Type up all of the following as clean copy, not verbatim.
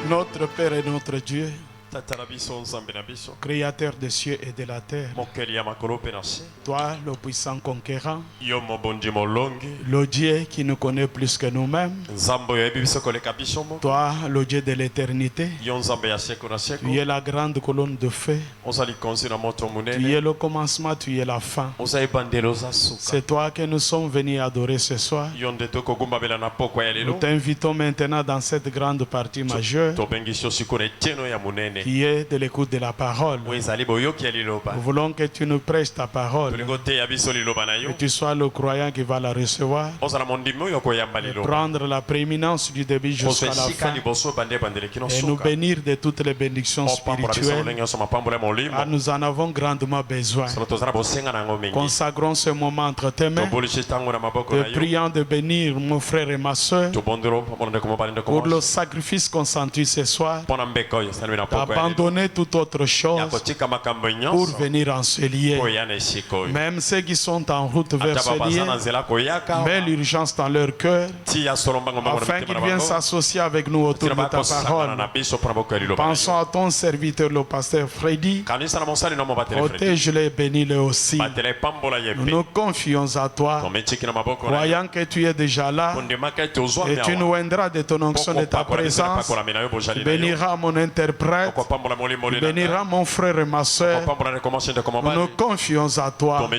Notre Père et notre Dieu, Créateur des cieux et de la terre, toi le puissant conquérant, le Dieu qui nous connaît plus que nous-mêmes, toi le Dieu de l'éternité, tu es la grande colonne de feu, tu es le commencement, tu es la fin. C'est toi que nous sommes venus adorer ce soir. Nous t'invitons maintenant dans cette grande partie majeure qui est de l'écoute de la parole. Nous voulons que tu nous prêches ta parole, que tu sois le croyant qui va la recevoir, et prendre la prééminence du début jusqu'à la fin, et nous bénir de toutes les bénédictions spirituelles. Ah, nous en avons grandement besoin. Consagrons ce moment entre tes mains, te priant de bénir mon frère et ma soeur pour le sacrifice consenti ce soir, d'abandonner toute autre chose pour venir en ce lieu. Même ceux qui sont en route vers ce lieu, mets l'urgence dans leur cœur afin qu'ils viennent s'associer avec nous autour de ta parole. Pensons à ton serviteur, le pasteur Freddy. Protège-le et bénis-le aussi. Nous nous confions à toi, croyant que tu es déjà là et tu nous rendras de ton onction de ta présence. Tu béniras mon interprète, tu béniras mon frère et ma soeur. Nous nous confions à toi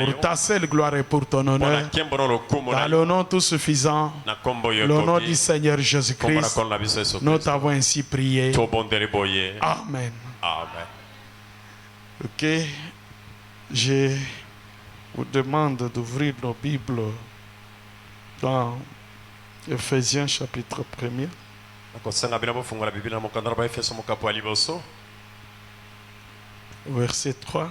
pour ta seule gloire et pour ton honneur. Dans le nom tout suffisant, le nom du Seigneur Jésus-Christ, nous t'avons ainsi prié. Amen. Ok, je vous demande d'ouvrir nos Bibles dans Ephésiens chapitre 1er. Verset 3.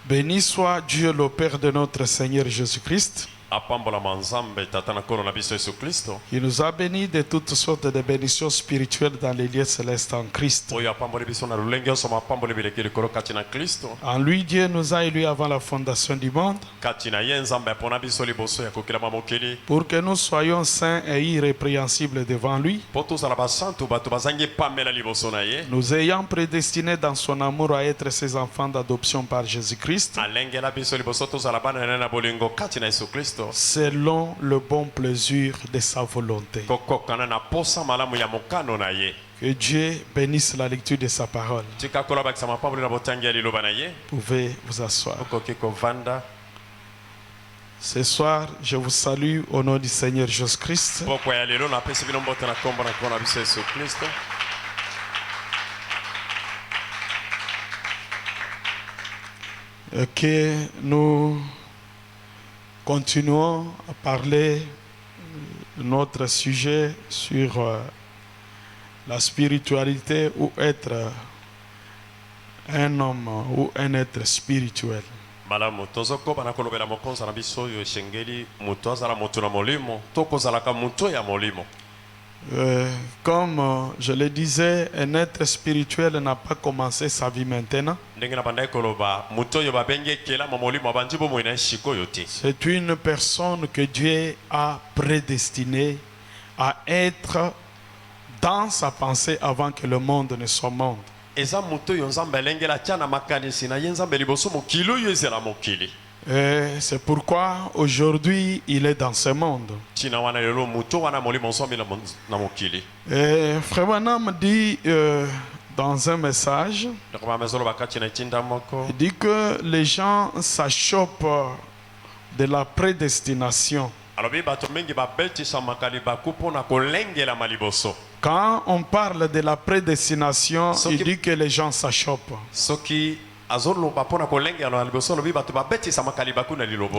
Béni soit Dieu le Père de notre Seigneur Jésus-Christ, qui nous a bénis de toutes sortes de bénédictions spirituelles dans les lieux célestes en Christ. En lui, Dieu nous a élus avant la fondation du monde, pour que nous soyons saints et irrépréhensibles devant lui, nous ayant prédestinés dans son amour à être ses enfants d'adoption par Jésus-Christ, selon le bon plaisir de sa volonté. Que Dieu bénisse la lecture de sa parole. Vous pouvez vous asseoir. Ce soir, je vous salue au nom du Seigneur Jésus-Christ. Que nous continuons à parler de notre sujet sur la spiritualité, ou être un homme ou un être spirituel. Comme je le disais, un être spirituel n'a pas commencé sa vie maintenant. C'est une personne que Dieu a prédestinée à être dans sa pensée avant que le monde ne soit monde. C'est pourquoi aujourd'hui il est dans ce monde. Frère Branham dit dans un message, il dit que les gens s'achoppent de la prédestination. Quand on parle de la prédestination, il dit que les gens s'achoppent.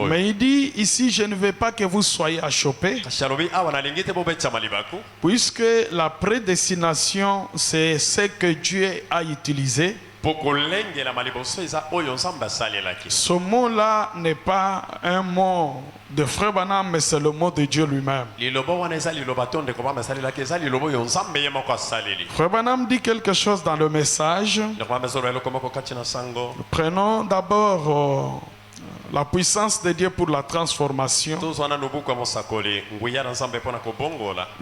Mais il dit ici, je ne veux pas que vous soyez achoppés, puisque la prédestination, c'est ce que Dieu a utilisé. Ce mot-là n'est pas un mot de Frère Branham, mais c'est le mot de Dieu lui-même. Frère Branham dit quelque chose dans le message. Prenons d'abord la puissance de Dieu pour la transformation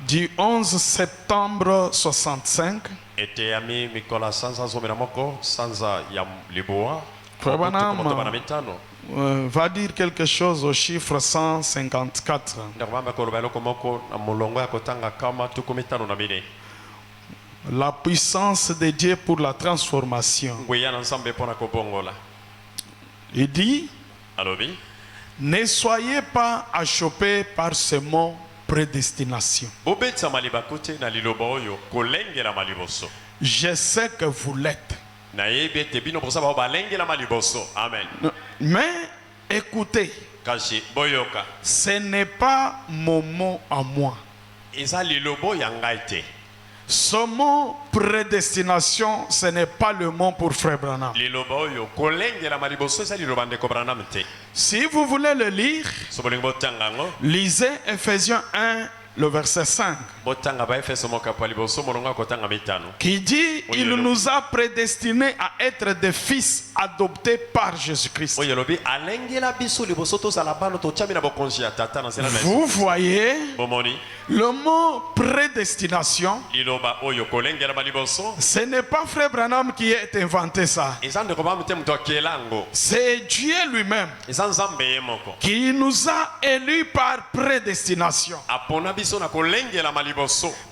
du 11 septembre 65. Frère Branham va dire quelque chose au chiffre 154. La puissance de Dieu pour la transformation. Il dit, ne soyez pas achoppés par ce mot prédestination. Je sais que vous l'êtes. Mais écoutez, ce n'est pas mon mot à moi. Ce mot prédestination, ce n'est pas le mot pour Frère Branham. Si vous voulez le lire, lisez Ephésiens 1, le verset 5, qui dit, il nous a prédestinés à être des fils adoptés par Jésus-Christ. Vous voyez, le mot prédestination, ce n'est pas Frère Branham qui a inventé ça. C'est Dieu lui-même qui nous a élus par prédestination.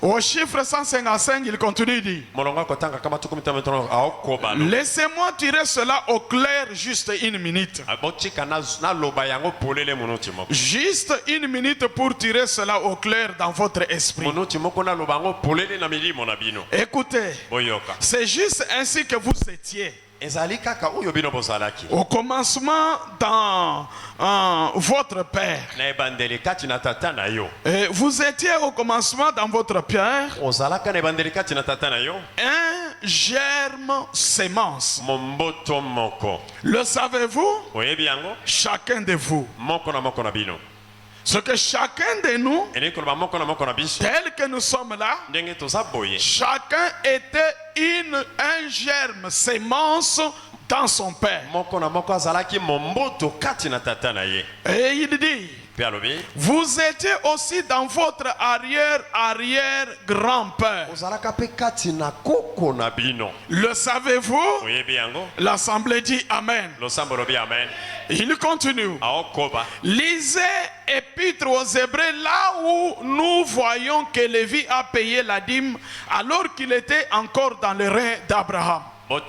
Au chiffre 155, il continue dit, laissez-moi tirer cela au clair juste une minute. Juste une minute pour tirer cela au clair dans votre esprit. Écoutez, c'est juste ainsi que vous étiez au commencement dans votre père. Et vous étiez au commencement dans votre père un germe sémence. Le savez-vous? Chacun de vous. Ce que chacun de nous, tel que nous sommes là, chacun était un germe sémence dans son père. Et il dit, vous étiez aussi dans votre arrière-grand-père. Le savez-vous? L'assemblée dit Amen. Il continue. Lisez Épître aux Hébreux, là où nous voyons que Lévi a payé la dîme alors qu'il était encore dans le rein d'Abraham. 4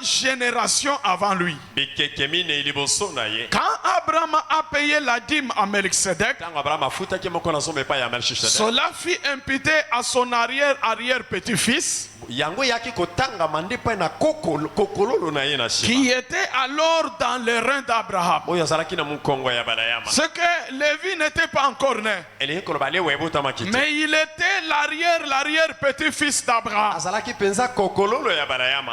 générations avant lui. Quand Abraham a payé la dîme à Melchizedek, cela fut imputé à son arrière-petit-fils, qui était alors dans le rein d'Abraham. Ce que Lévi n'était pas encore né, mais il était l'arrière-petit-fils d'Abraham.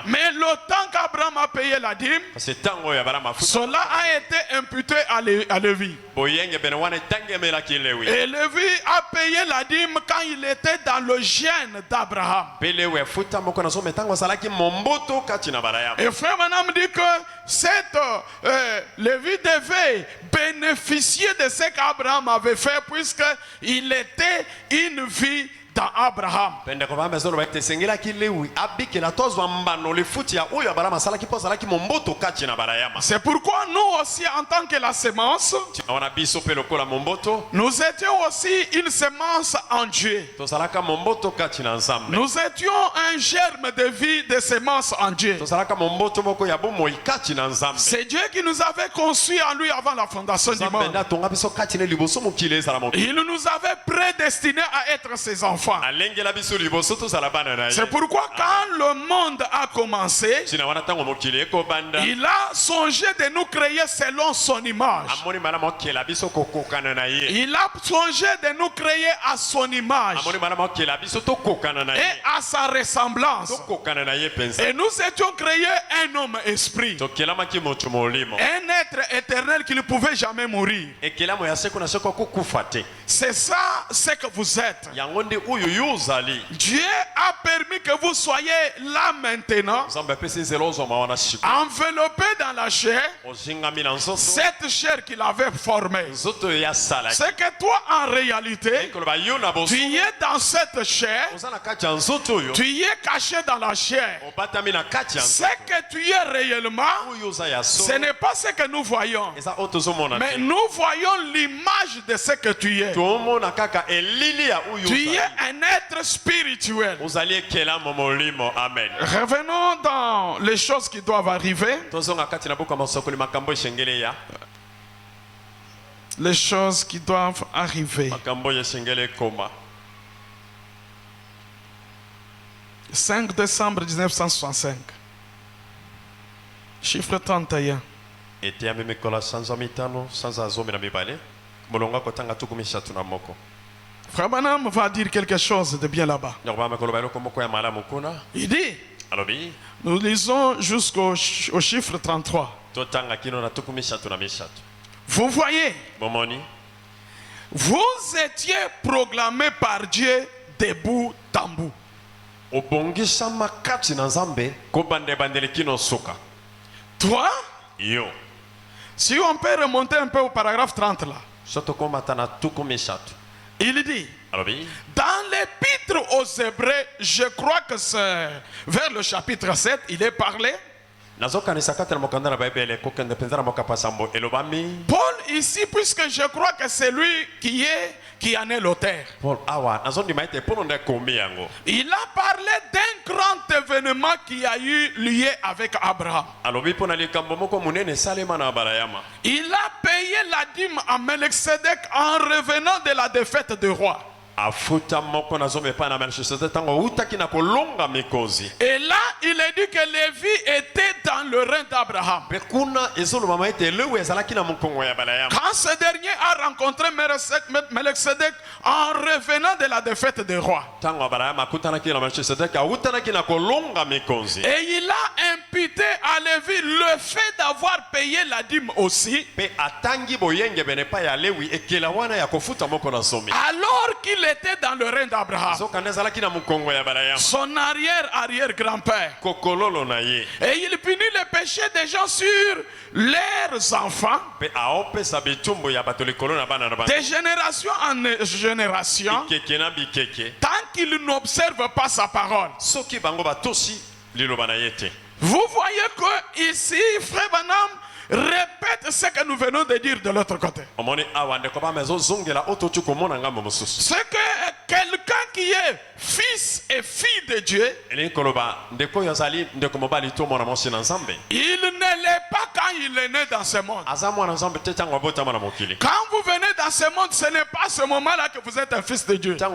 Mais le temps qu'Abraham a payé la dîme, cela a été imputé à Lévi. Et Lévi a payé la dîme quand il était dans le gène d'Abraham. Et Frère Branham dit que Lévi devait bénéficier de ce qu'Abraham avait fait, puisqu'il était une vie dans Abraham. C'est pourquoi nous aussi, en tant que la sémence, nous étions aussi une sémence en Dieu. Nous étions un germe de vie de sémence en Dieu. C'est Dieu qui nous avait conçus en lui avant la fondation du monde. Il nous avait prédestinés à être ses enfants. enfants. C'est pourquoi quand le monde a commencé, il a songé de nous créer selon son image. Il a songé de nous créer à son image et à sa ressemblance. Et nous étions créés un homme esprit, un être éternel qui ne pouvait jamais mourir. C'est ça ce que vous êtes. Dieu a permis que vous soyez là maintenant, enveloppé dans la chair, cette chair qu'il avait formée. C'est que toi en réalité, tu es dans cette chair, tu es caché dans la chair. Ce que tu es réellement, ce n'est pas ce que nous voyons, mais nous voyons l'image de ce que tu es. Tu es un être spirituel. Revenons dans les choses qui doivent arriver. Les choses qui doivent arriver. 5 décembre 1965. Chiffre 31. Frère Branham va dire quelque chose de bien là-bas. Il dit, nous lisons jusqu'au chiffre 33. Vous voyez, vous étiez proclamé par Dieu de bout en bout. Toi, si on peut remonter un peu au paragraphe 30 là, il dit, dans l'épître aux Hébreux, je crois que c'est vers le chapitre 7, il est parlé. Paul ici, puisque je crois que c'est lui qui en est l'auteur, il a parlé d'un grand événement qui a eu lieu avec Abraham. Il a payé la dîme à Melchizedek en revenant de la défaite du roi. Et là, il est dit que Lévi était dans le règne d'Abraham. Quand ce dernier a rencontré Melchizedek en revenant de la défaite du roi, et il a imputé à Lévi le fait d'avoir payé la dîme aussi, alors qu'il était dans le règne d'Abraham, son arrière-arrière-grand-père. Et il punit les péchés des gens sur leurs enfants, de génération en génération, tant qu'ils n'observent pas sa parole. Vous voyez que ici, Frère Branham répète ce que nous venons de dire de l'autre côté. C'est que quelqu'un qui est fils et fille de Dieu, il ne l'est pas quand il est né dans ce monde. Quand vous venez dans ce monde, ce n'est pas ce moment-là que vous êtes un fils de Dieu. Ou quand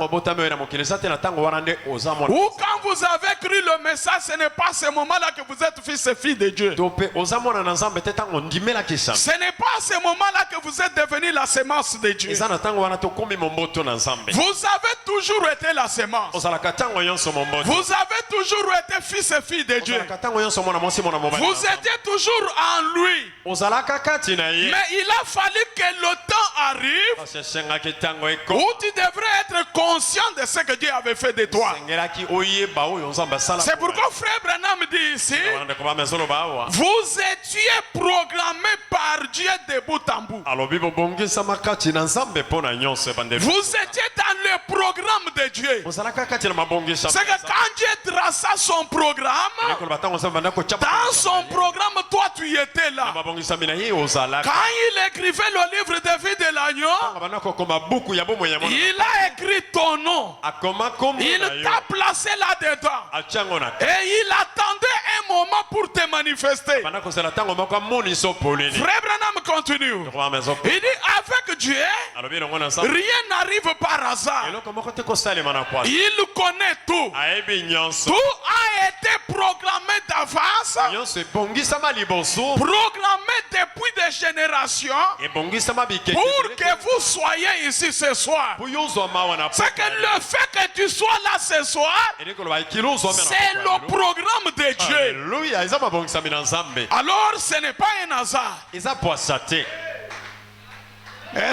vous avez cru le message, ce n'est pas ce moment-là que vous êtes fils et fille de Dieu. Ce n'est pas à ce moment-là que vous êtes devenu la sémence de Dieu. Vous avez toujours été la sémence. Vous avez toujours été fils et fille de Dieu. Vous étiez toujours en lui. Mais il a fallu que le temps arrive où tu devrais être conscient de ce que Dieu avait fait de toi. C'est pourquoi Frère Branham dit ici, vous étiez programmé par Dieu de bout en bout. Vous étiez dans le programme de Dieu. C'est que quand Dieu traça son programme, dans son programme, toi tu étais là. Quand il écrivait le livre de vie de l'agneau, il a écrit ton nom. Il t'a placé là-dedans. Et il attendait un moment pour te manifester. Frère Branham continue. Il dit avec Dieu, rien n'arrive par hasard. Il connaît tout. Tout a été programmé d'avance. Programmé depuis des générations. Pour que vous soyez ici ce soir. C'est que le fait que tu sois là ce soir, c'est le programme de Dieu. Alors ce n'est pas un hasard. Est-ce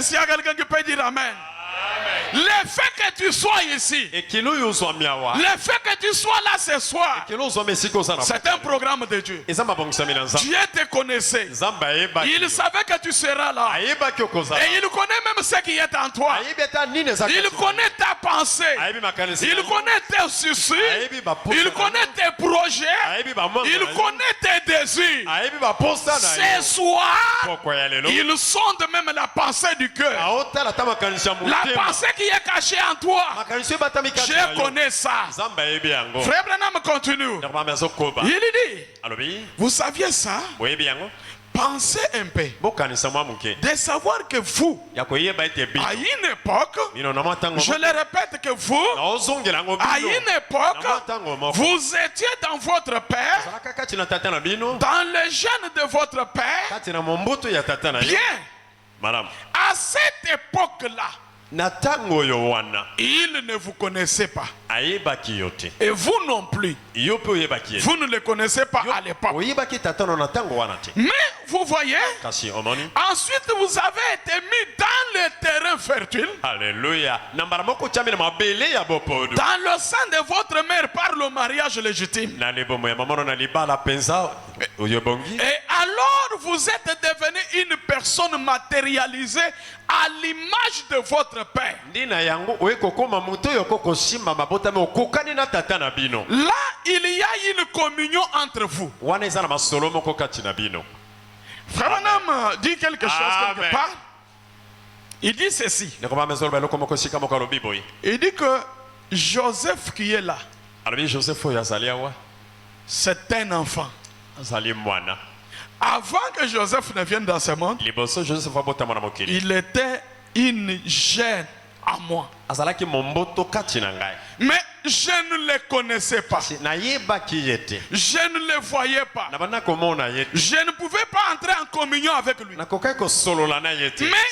qu'il y a quelqu'un qui peut dire Amen? Le fait que tu sois ici, le fait que tu sois là ce soir, c'est un programme de Dieu. Dieu te connaissait. Il savait que tu seras là. Et il connaît même ce qui est en toi. Il connaît ta pensée. Il connaît tes soucis. Il connaît tes projets. Il connaît tes désirs. Ce soir, il sonde même la pensée du cœur. La pensée qui est cachée en toi, je connais ça. Frère Branham continue. Il dit, vous saviez ça? Pensez un peu de savoir que vous, à une époque, je le répète que vous, à une époque, vous étiez dans votre père, dans le gène de votre père. Bien, à cette époque-là, il ne vous connaissait pas. Et vous non plus. Vous ne le connaissez pas à l'époque. Mais vous voyez, ensuite vous avez été mis dans le terrain fertile. Alléluia. Dans le sein de votre mère par le mariage légitime. Et alors vous êtes devenu une personne matérialisée à l'image de votre père. Là, il y a une communion entre vous. Frère Branham dit quelque chose quelque part. Il dit ceci. Il dit que Joseph qui est là, c'est un enfant. Avant que Joseph ne vienne dans ce monde, il était une gêne à moi. Mais je ne le connaissais pas. Je ne le voyais pas. Je ne pouvais pas entrer en communion avec lui. Mais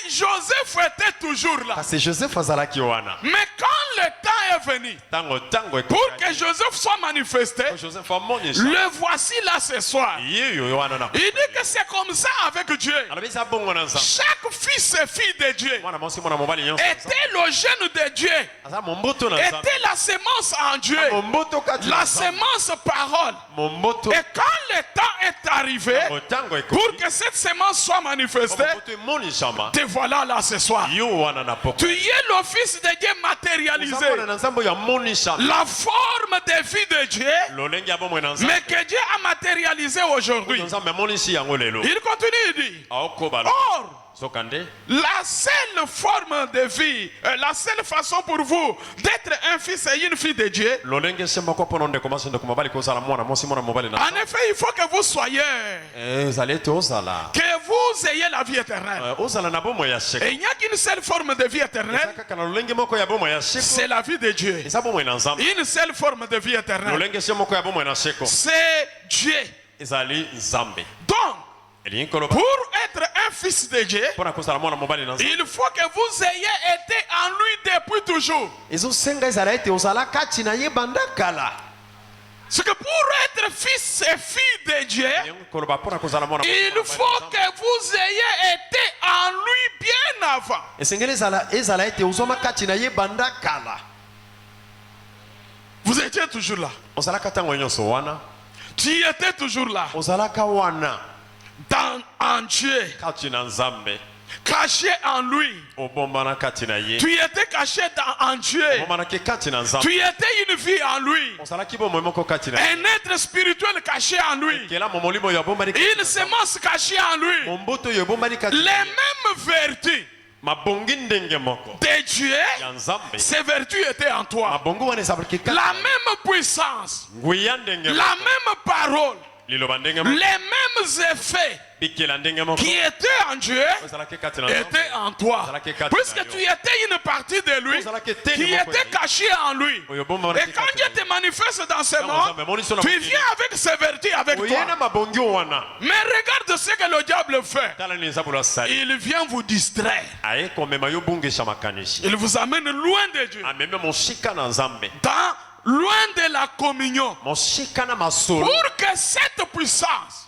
Joseph était toujours là. Mais quand le temps est venu pour que Joseph soit manifesté, le voici là ce soir. Il dit que c'est comme ça avec Dieu. Chaque fils et fille de Dieu était le gène de Dieu, était la sémence en Dieu, la sémence parole. Et quand le temps est arrivé pour que cette sémence soit manifestée, te voilà là ce soir. Tu es le fils de Dieu matérialisé, la forme de vie de Dieu, mais que Dieu a matérialisé aujourd'hui. Il continue, il dit, or, la seule forme de vie, la seule façon pour vous d'être un fils et une fille de Dieu, en effet, il faut que vous soyez, que vous ayez la vie éternelle. Et il n'y a qu'une seule forme de vie éternelle, c'est la vie de Dieu. Une seule forme de vie éternelle, c'est Dieu. Donc, pour être un fils de Dieu, il faut que vous ayez été en lui depuis toujours. C'est que pour être fils et fille de Dieu, il faut que vous ayez été en lui bien avant. Vous étiez toujours là. Tu étais toujours là. En Dieu, caché en lui. Tu étais caché en Dieu. Tu étais une vie en lui, un être spirituel caché en lui, une semence cachée en lui, les mêmes vertus de Dieu, ces vertus étaient en toi. La même puissance, la même parole, les mêmes effets qui étaient en Dieu étaient en toi. Puisque tu étais une partie de lui qui était cachée en lui. Et quand Dieu te manifeste dans ce monde, tu viens avec ses vertus avec toi. Mais regarde ce que le diable fait. Il vient vous distraire. Il vous amène loin de Dieu. Loin de la communion. Pour que cette puissance,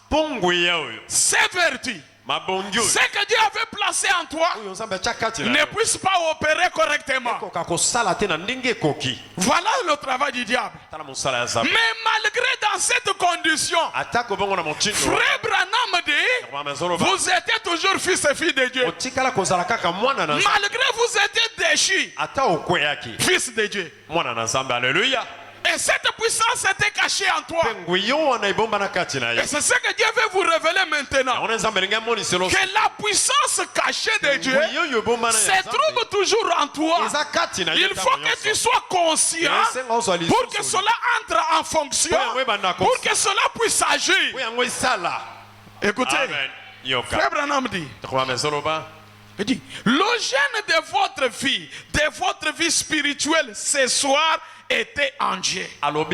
ces vertus, ce que Dieu avait placé en toi ne puisse pas opérer correctement. Voilà le travail du diable. Mais malgré dans cette condition, Frère Branham dit, vous étiez toujours fils et filles de Dieu. Malgré vous étiez déchus, fils de Dieu. Alléluia. Et cette puissance était cachée en toi. Et c'est ce que Dieu veut vous révéler maintenant. Que la puissance cachée de Dieu se trouve toujours en toi. Il faut que tu sois conscient pour que cela entre en fonction, pour que cela puisse agir. Écoutez, Frère Branham dit, il dit, le gène de votre vie spirituelle ce soir était en Dieu. Le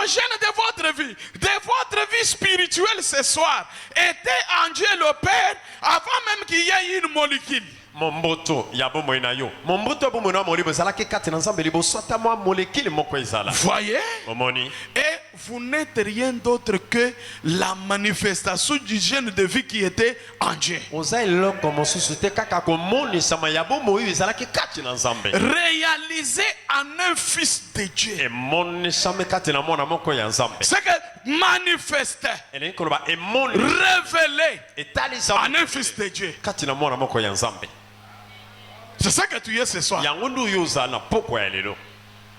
gène de votre vie spirituelle ce soir était en Dieu le Père avant même qu'il y ait une molécule. Voyez? Et vous n'êtes rien d'autre que la manifestation du gène de vie qui était en Dieu. Réalisé en un fils de Dieu. C'est que manifesté, révélé en un fils de Dieu. C'est ça que tu es ce soir.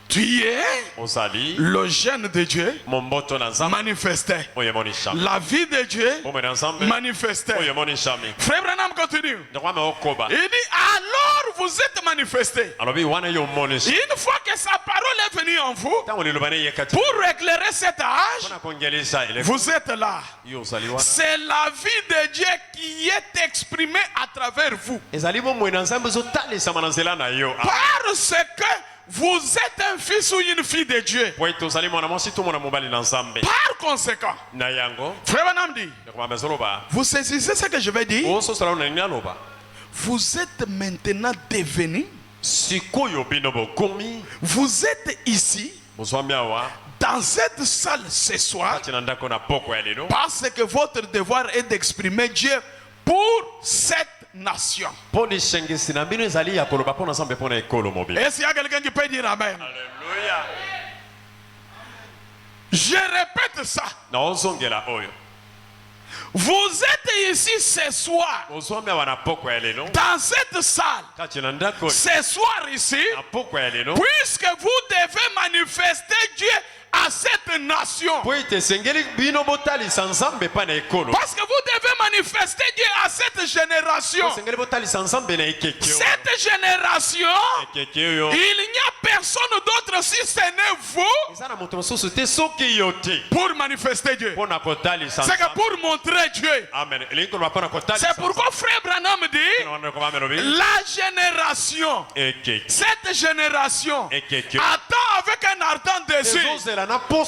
Tu es le gène de Dieu manifesté. La vie de Dieu manifestée. Frère Branham continue. Il dit alors vous êtes manifesté. Une fois que sa parole est venue en vous pour éclairer cet âge, vous êtes là. C'est la vie de Dieu qui est exprimée à travers vous. Parce que vous êtes un fils ou une fille de Dieu. Par conséquent, Frère Branham dit, vous saisissez ce que je vais dire? Vous êtes maintenant devenu, vous êtes ici dans cette salle ce soir parce que votre devoir est d'exprimer Dieu pour cette nation. Est-ce qu'il y a quelqu'un qui peut dire amen? Alléluia. Je répète ça. Vous êtes ici ce soir dans cette salle ce soir ici puisque vous devez manifester Dieu à cette nation. Parce que vous devez manifester Dieu à cette génération. Cette génération, il n'y a personne d'autre si ce n'est vous pour manifester Dieu. C'est que pour montrer Dieu. C'est pourquoi Frère Branham dit la génération, cette génération attend avec un ardent désir pour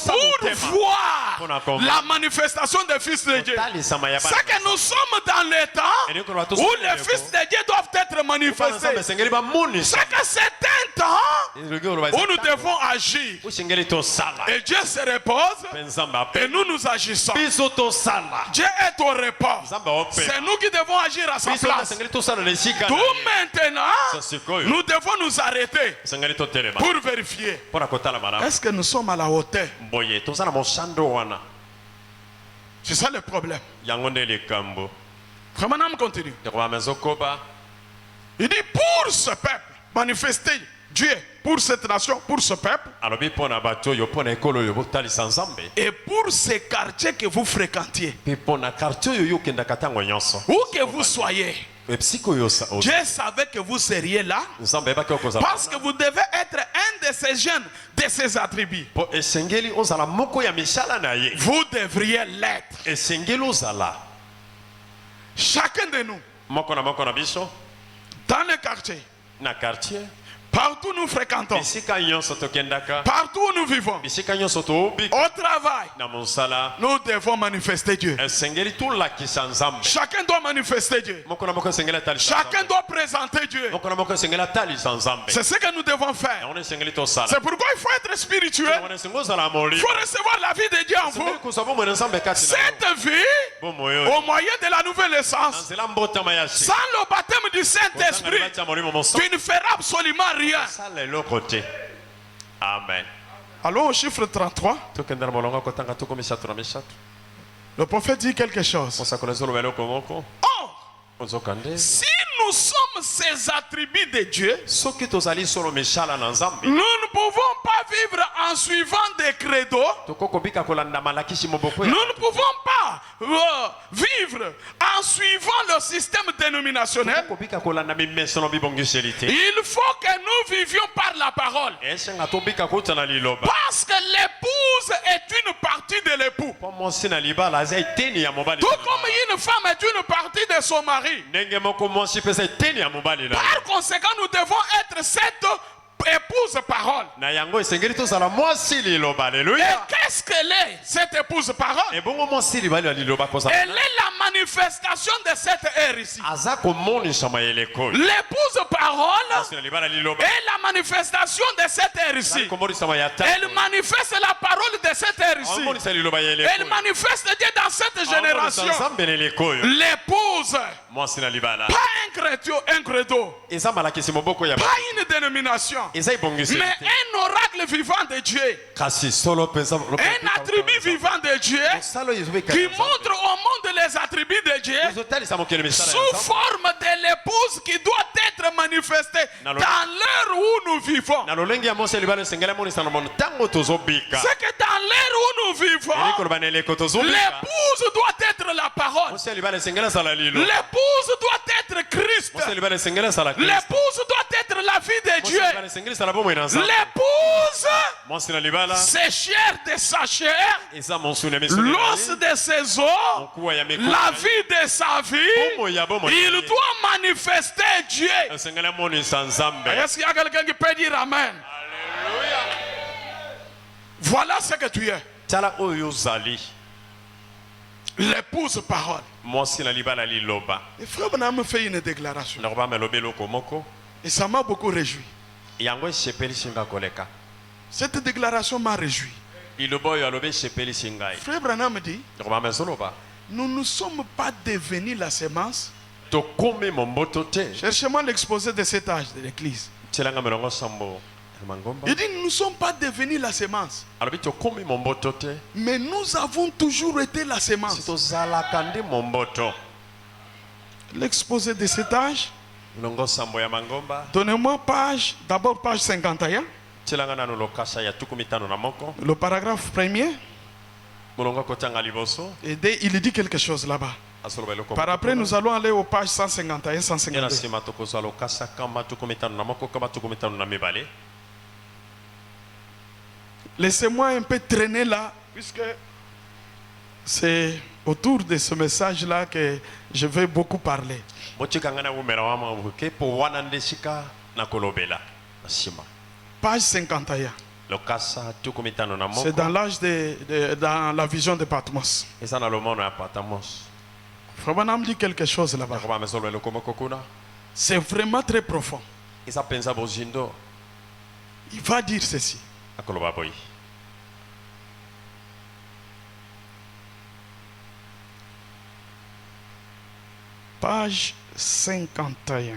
voir la manifestation des fils de Dieu. C'est que nous sommes dans les temps où les fils de Dieu doivent être manifestés. C'est que c'est un temps où nous devons agir. Et Dieu se repose et nous agissons. Dieu est au repos. C'est nous qui devons agir à sa place. Tout maintenant, nous devons nous arrêter pour vérifier. Est-ce que nous sommes à la hauteur? C'est ça le problème. Comment on continue? Il dit pour ce peuple, manifester Dieu pour cette nation, pour ce peuple, et pour ces quartiers que vous fréquentiez, où que vous soyez. Dieu savait que vous seriez là parce que vous devez être un de ces jeunes, de ces attributs. Vous devriez l'être. Chacun de nous, dans le quartier, partout où nous fréquentons, partout où nous vivons, au travail, nous devons manifester Dieu. Chacun doit manifester Dieu. Chacun doit présenter Dieu. C'est ce que nous devons faire. C'est pourquoi il faut être spirituel. Il faut recevoir la vie de Dieu en vous. Cette vie, au moyen de la nouvelle naissance, sans le baptême du Saint-Esprit, tu ne feras absolument rien. Amen. Allons au chiffre 33. Le prophète dit quelque chose. Or, si nous sommes ces attributs de Dieu, nous ne pouvons pas vivre en suivant des credos. Nous ne pouvons pas vivre en suivant le système dénominationnel. Il faut que nous vivions par la parole. Parce que l'épouse est une partie de l'époux. Tout comme une femme est une partie de son mari. Par conséquent, nous devons être cette épouse parole. Et qu'est-ce qu'elle est, cette épouse parole? Elle est la manifestation de cette ère ici. L'épouse parole est la manifestation de cette ère ici. Elle manifeste la parole de cette ère ici. Elle manifeste Dieu dans cette génération. L'épouse, pas un credo, pas une dénomination, mais un oracle vivant de Dieu, un attribut vivant de Dieu qui montre au monde les attributs de Dieu sous forme de l'épouse qui doit être manifestée dans l'heure où nous vivons. C'est que dans l'heure où nous vivons, l'épouse doit être la parole. L'épouse doit être Christ. L'épouse doit être la vie de Dieu. L'épouse, c'est chair de sa chair, l'os de ses os, la vie de sa vie. Il doit manifester Dieu. Est-ce qu'il y a quelqu'un qui peut dire Amen? Voilà ce que tu es. L'épouse parole. Et frère Branham fait une déclaration. Et ça m'a beaucoup réjoui. Cette déclaration m'a réjoui. Frère Branham dit, nous ne sommes pas devenus la sémence. Cherchez-moi l'exposé de cet âge de l'église. Il dit, nous ne sommes pas devenus la sémence, mais nous avons toujours été la sémence. L'exposé de cet âge. Donnez-moi page, d'abord page 51. Le paragraphe premier. Et il dit quelque chose là-bas. Par après, nous allons aller aux pages 151, 152. Laissez-moi un peu traîner là, puisque c'est autour de ce message-là que je vais beaucoup parler. Page 51. C'est dans l'âge dans la vision de Patmos. Frère Branham dit quelque chose là-bas. C'est vraiment très profond. Il va dire ceci. Page 51.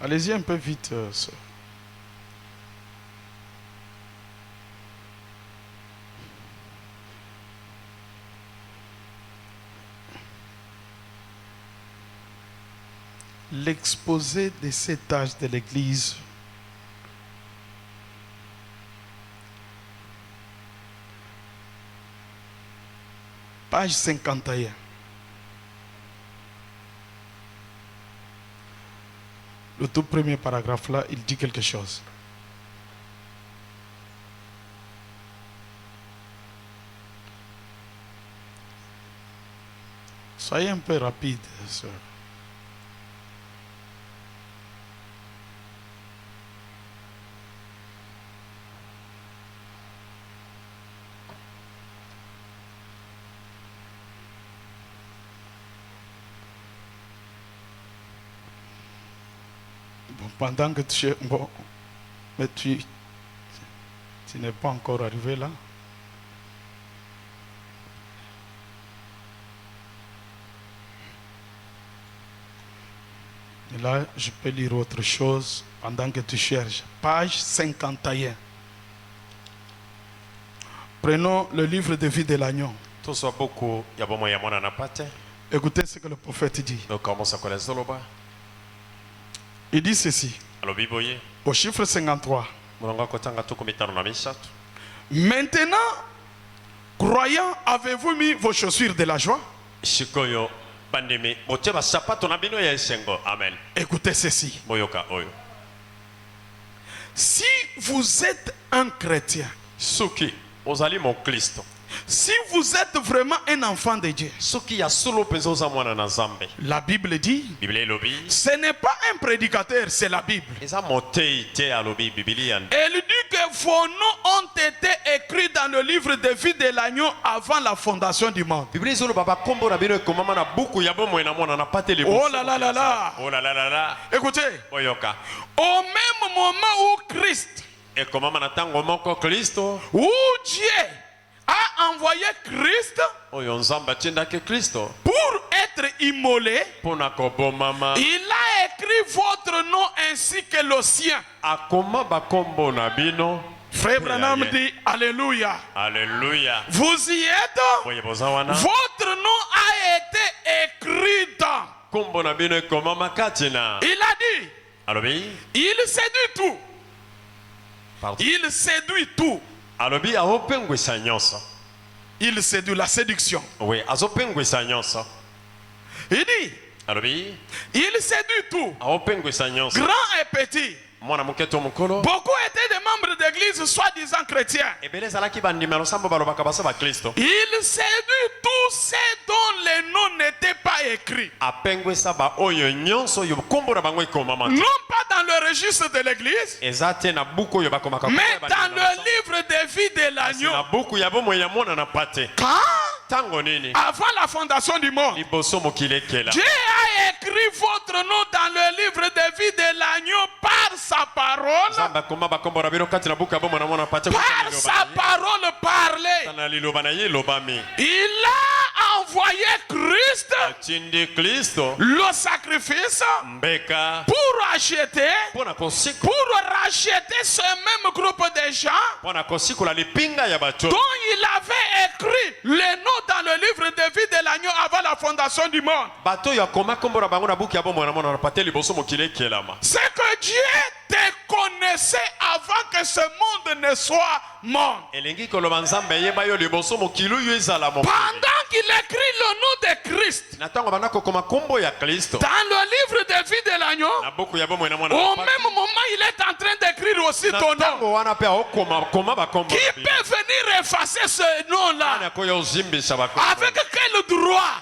Allez-y un peu vite, sœur. L'exposé de cet âge de l'Église page 51. Le tout premier paragraphe là, il dit quelque chose. Soyez un peu rapide, sœur. Bon, pendant que tu es... Bon, mais tu n'es pas encore arrivé là. Et là, je peux lire autre chose pendant que tu cherches. Page 51. Prenons le livre de vie de l'agneau. Écoutez ce que le prophète dit. Il dit ceci. Au chiffre 53. Maintenant, croyant, avez-vous mis vos chaussures de la joie? Écoutez ceci. Si vous êtes un chrétien, si vous êtes vraiment un enfant de Dieu, la Bible dit, ce n'est pas un prédicateur, c'est la Bible. Elle dit que vos noms ont été écrits dans le livre de vie de l'agneau avant la fondation du monde. Oh là là là là. Écoutez, au même moment où Christ, où Dieu a envoyé Christ pour être immolé, il a écrit votre nom ainsi que le sien. Frère Branham dit Alléluia. Alléluia. Vous y êtes? Votre nom a été écrit dans. Il a dit, il séduit tout. Il séduit tout. Il séduit la séduction. Il dit, il séduit tout. Grand et petit. Beaucoup étaient des membres d'église soi-disant chrétiens. Il séduit tous ceux dont les noms n'étaient pas écrits. Non pas dans le registre de l'église, mais dans le livre de vie de l'agneau. Avant la fondation du monde, Dieu a écrit votre nom dans le livre de vie de l'agneau par sa parole. Par sa parole parlée. Il a envoyé Christ, le sacrifice, pour racheter ce même groupe de gens dont il avait écrit les noms dans le livre de vie de l'agneau avant la fondation du monde. C'est que Dieu te connaissait avant que ce monde ne soit monde. Pendant qu'il écrit le nom de Christ dans le livre de vie de l'agneau, au même moment il est en train d'écrire aussi ton nom. Qui peut venir effacer ce nom-là? Avec quel droit?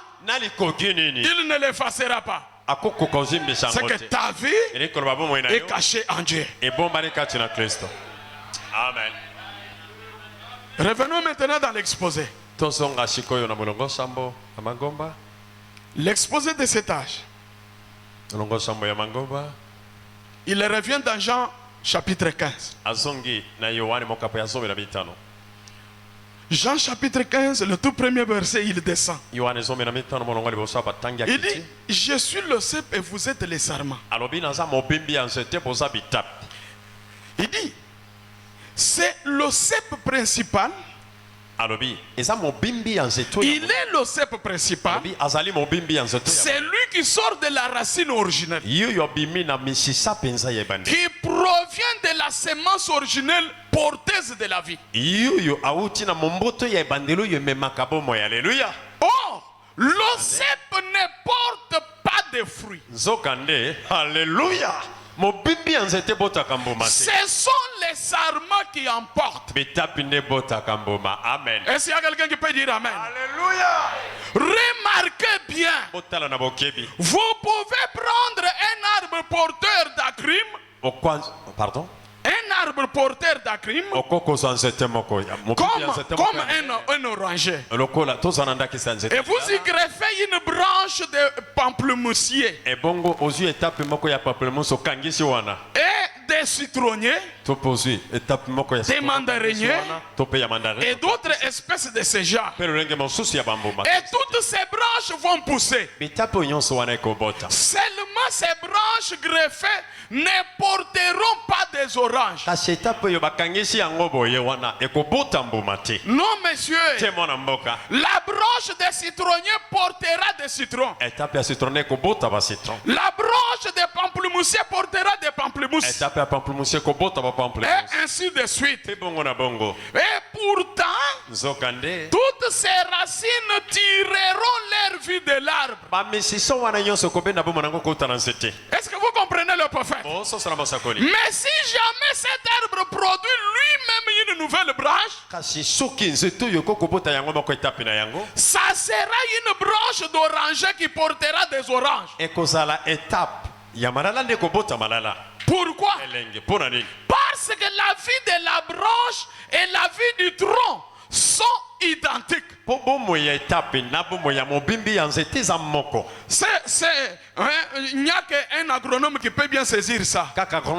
Il ne l'effacera pas. C'est que ta vie est cachée en Dieu. Amen. Revenons maintenant dans l'exposé. L'exposé de cet âge. Il revient dans Jean chapitre 15. Jean chapitre 15, le tout premier verset, il descend. Il dit, je suis le cep et vous êtes les sarments. Il dit, c'est le cep principal. Il est le cep principal. C'est lui qui sort de la racine originelle, qui provient de la semence originelle porteuse de la vie. Or, le cep ne porte pas de fruits. Alléluia. Ce sont les sarments qui emportent. Amen. Est-ce qu'il y a quelqu'un qui peut dire Amen? Alléluia. Remarquez bien. Vous pouvez prendre un arbre porteur d'acrim. Pardon? Un arbre porteur d'acrim. Comme un oranger. Et vous y greffez une branche de pamplemoussier. Et des citronniers, des mandariniers et d'autres espèces de ce genre. Et toutes ces branches vont pousser. Seulement ces branches greffées ne porteront pas des oranges. Non, monsieur. La branche des citronniers portera des citrons. La branche des pamplemousses portera des pamplemousses. Et ainsi de suite. Et pourtant, toutes ces racines tireront leur vie de l'arbre. Est-ce que vous comprenez le prophète? Mais si jamais cet arbre produit lui-même une nouvelle branche, ça sera une branche d'oranger qui portera des oranges. Pourquoi? Parce que la vie de la branche et la vie du tronc sont identiques. Il n'y a qu'un agronome qui peut bien saisir ça. Comme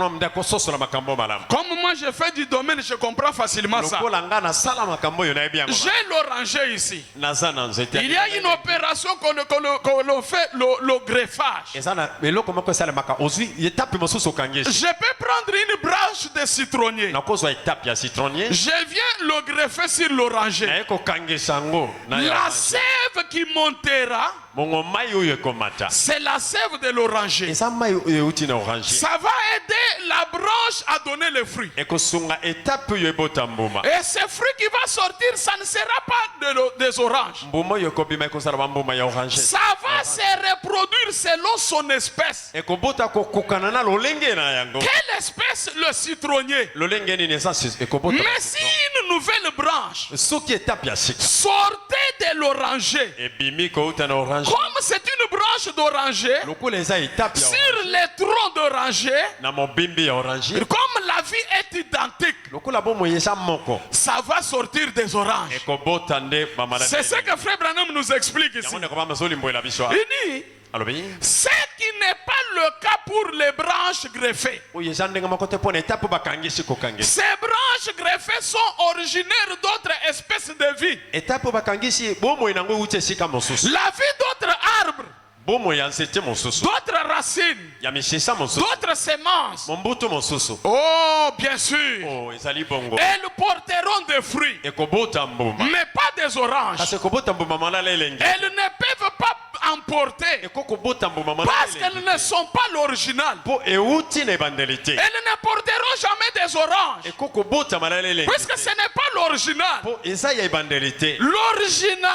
moi je fais du domaine, je comprends facilement ça. J'ai l'oranger ici. Il y a une opération que l'on fait, le greffage. Je peux prendre une branche de citronnier. Je viens le greffer sur l'oranger. La sève qui montera, c'est la sève de l'oranger. Ça va aider la branche à donner le fruit. Et ce fruit qui va sortir, ça ne sera pas des oranges. Ça va se reproduire selon son espèce. Quelle espèce? Le citronnier. Mais si une nouvelle branche sortait de l'oranger, comme c'est une branche d'oranger, sur les troncs d'oranger, comme la vie est identique, ça va sortir des oranges. C'est ce que Frère Branham nous explique ici. Il dit, ce qui n'est pas le cas pour les branches greffées. Ces branches greffées sont originaires d'autres espèces de vie. La vie d'autres arbres, d'autres racines, d'autres semences. Oh, bien sûr. Elles porteront des fruits, mais pas des oranges. Elles ne peuvent pas emporter parce qu'elles ne sont pas l'original. Elles ne porteront jamais des oranges puisque ce n'est pas l'original. L'original,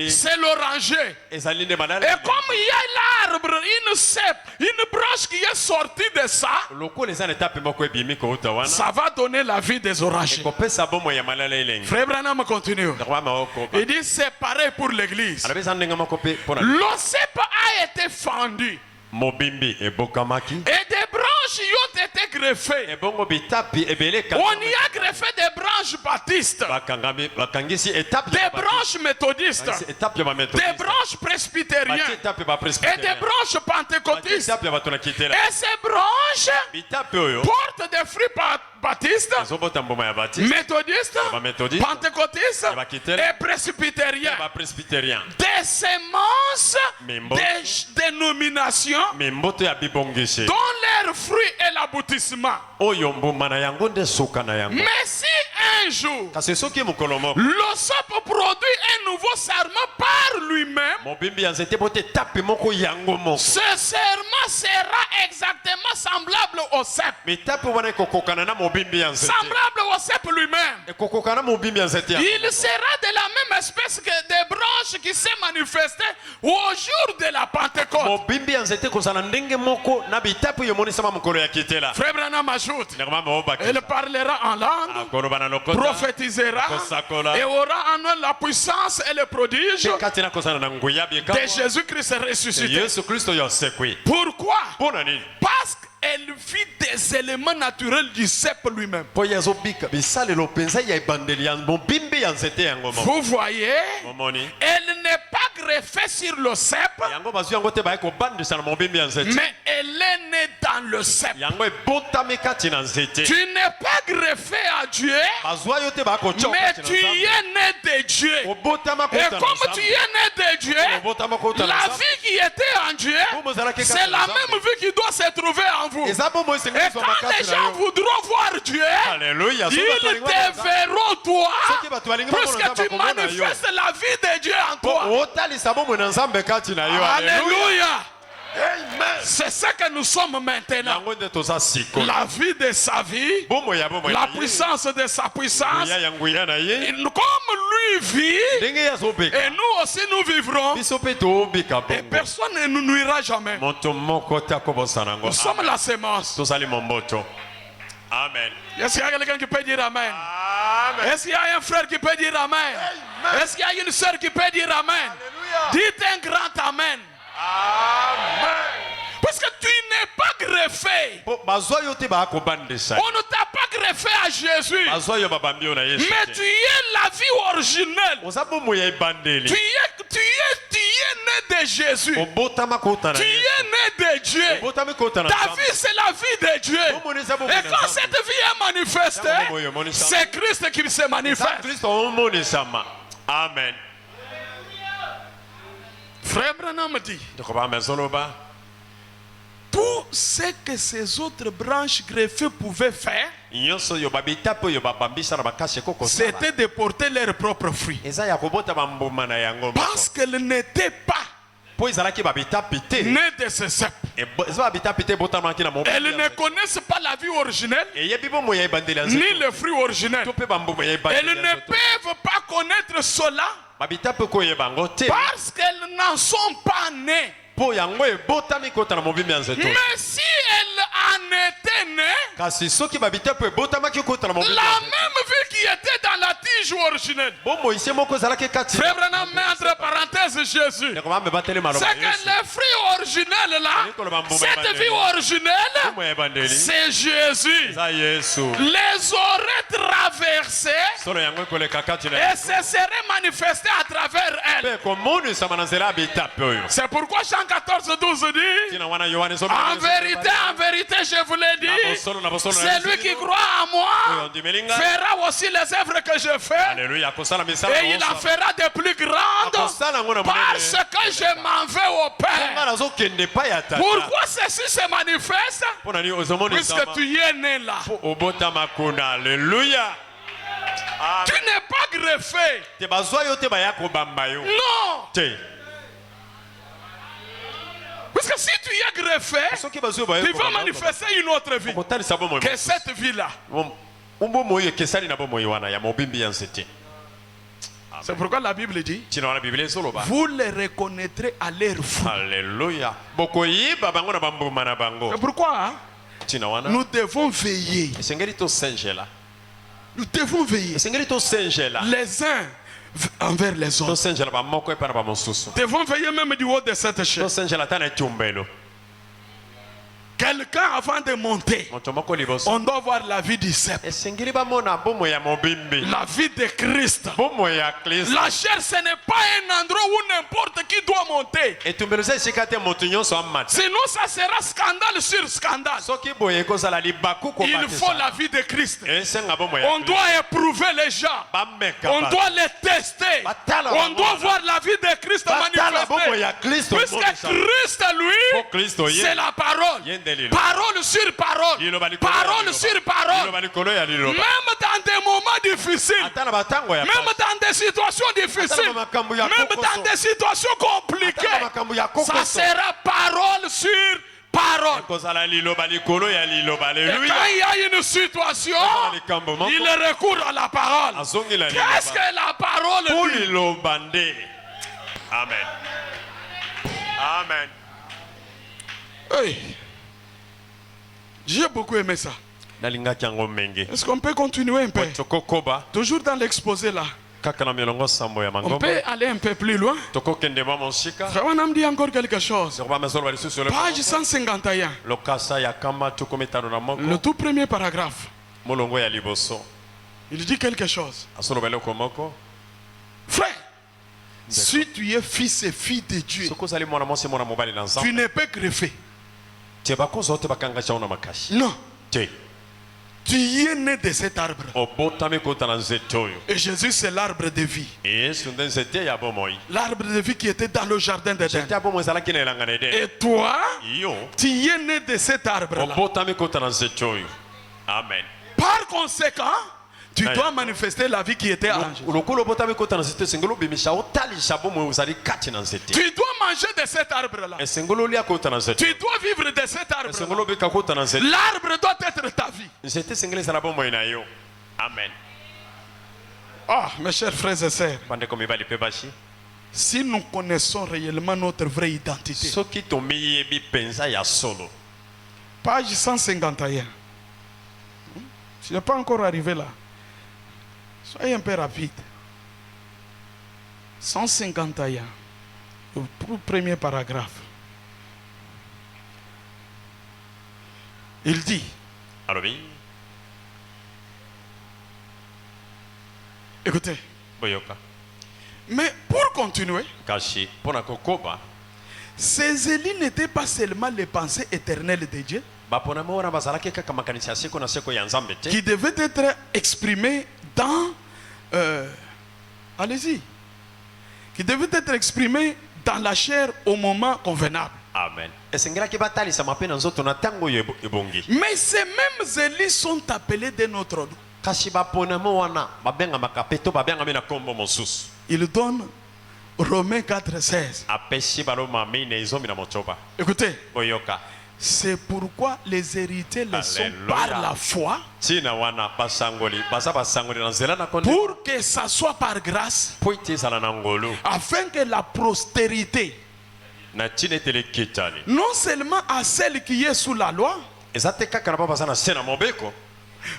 c'est l'oranger. Et comme il y a l'arbre, une cèpe, une branche qui est sortie de ça, ça va donner la vie des orangers. Frère Branham continue. Il dit c'est pareil pour l'église. L'OCEP a été fendu. Et des branches y ont été greffées. On y a greffé des branches baptistes, des branches méthodistes, des branches presbytériennes et des branches pentecôtistes. Et ces branches portent des fruits baptistes, méthodistes, pentecôtistes et presbytériens. Des semences, des dénominations dont leur fruit est l'aboutissement. Mais si un jour l'OSOP produit un nouveau serment par lui-même, ce serment sera exactement semblable au CEP. Semblable au cep lui-même. Il sera de la même espèce que des branches qui s'est manifestées au jour de la Pentecôte. Frère Branham ajoute, il parlera en langue, prophétisera et aura en eux la puissance et le prodige de Jésus-Christ ressuscité. Pourquoi? Parce qu'elle vit des éléments naturels du cep lui-même. Vous voyez, elle n'est pas greffée sur le cep, mais elle est née dans le cep. Tu n'es pas greffé à Dieu, mais tu es né de Dieu. Et comme tu es né de Dieu, la vie qui était en Dieu, c'est la même vie qui doit se trouver en vous. Et quand les gens voudront voir Dieu, ils te verront toi, puisque tu manifestes la vie de Dieu en toi. Alléluia. C'est ça que nous sommes maintenant. La vie de sa vie, la puissance de sa puissance. Comme lui vit, et nous aussi nous vivrons, et personne ne nous nuira jamais. Nous sommes la sémence. Amen. Est-ce qu'il y a quelqu'un qui peut dire amen? Est-ce qu'il y a un frère qui peut dire amen? Est-ce qu'il y a une soeur qui peut dire amen? Dites un grand amen. Amen. Parce que tu n'es pas greffé. On ne t'a pas greffé à Jésus. Mais tu es la vie originelle. Tu es né de Jésus. Tu es né de Dieu. Ta vie, c'est la vie de Dieu. Et quand cette vie est manifestée, c'est Christ qui se manifeste. Amen. Frère Branham dit, tout ce que ces autres branches greffées pouvaient faire, c'était de porter leurs propres fruits. Parce qu'elles n'étaient pas nées de ce cep. Elles ne connaissent pas la vie originelle, ni le fruit originel. Elles ne peuvent pas connaître cela, parce qu'elles n'en sont pas nées. Mais si elle en était née, la même vie qui était dans la tige originelle. Frère Branham met entre parenthèses Jésus. C'est que le fruit originel là, cette vie originelle, c'est Jésus. Les aurait traversés et se serait manifesté à travers elle. C'est pourquoi Jean 14:12 dit, en vérité, je vous l'ai dit, celui qui croit en moi fera aussi les œuvres que je fais, et il en fera de plus grandes, parce que je m'en vais au Père. Pourquoi ceci se manifeste? Puisque tu es né là. Alléluia. Tu n'es pas greffé. Non. Parce que si tu es greffé, tu vas manifester une autre vie que cette vie-là. C'est pourquoi la Bible dit, vous les reconnaîtrez à leur fruit. Alléluia. C'est pourquoi nous devons veiller. Nous devons veiller les uns envers les autres. Devons veiller même du haut de cette chaise. Quelqu'un avant de monter, on doit voir la vie du cep. La vie de Christ. La chair, ce n'est pas un endroit où n'importe qui doit monter. Sinon ça sera scandale sur scandale. Il faut la vie de Christ. On doit éprouver les gens. On doit les tester. On doit voir la vie de Christ manifestée. Puisque Christ, lui, c'est la parole. Parole sur parole. Parole sur parole. Même dans des moments difficiles. Même dans des situations difficiles. Même dans des situations compliquées. Ça sera parole sur parole. Et quand il y a une situation, il recourt à la parole. Qu'est-ce que la parole dit? Amen. Amen. Hey. J'ai beaucoup aimé ça. Est-ce qu'on peut continuer un peu? Toujours dans l'exposé là. On peut aller un peu plus loin. Frère, on me dit encore quelque chose. Page 151. Le tout premier paragraphe. Il dit quelque chose. Frère, si tu es fils et fille de Dieu, tu ne peux greffer. Non. Tu y es né de cet arbre. Et Jésus, c'est l'arbre de vie. L'arbre de vie qui était dans le jardin d'Éden. Et toi, tu y es né de cet arbre-là. Amen. Par conséquent, tu dois manifester la vie qui était en Jésus. Tu dois manger de cet arbre-là. Tu dois vivre de cet arbre-là. L'arbre doit être ta vie. Amen. Ah, mes chers frères et sœurs, si nous connaissons réellement notre vraie identité. Page 151. Je n'ai pas encore arrivé là. Soyez un peu rapide. 151. Le premier paragraphe. Il dit. Écoutez. Mais pour continuer, ces élus n'étaient pas seulement les pensées éternelles de Dieu qui devaient être exprimées dans allez-y, qui devaient être exprimées dans la chair au moment convenable. Amen. Mais ces mêmes élus sont appelés de notre nom. Il donne Romains 4,16. Écoutez, c'est pourquoi les héritiers le sont par la foi, pour que ça soit par grâce, afin que la postérité, non seulement à celle qui est sous la loi,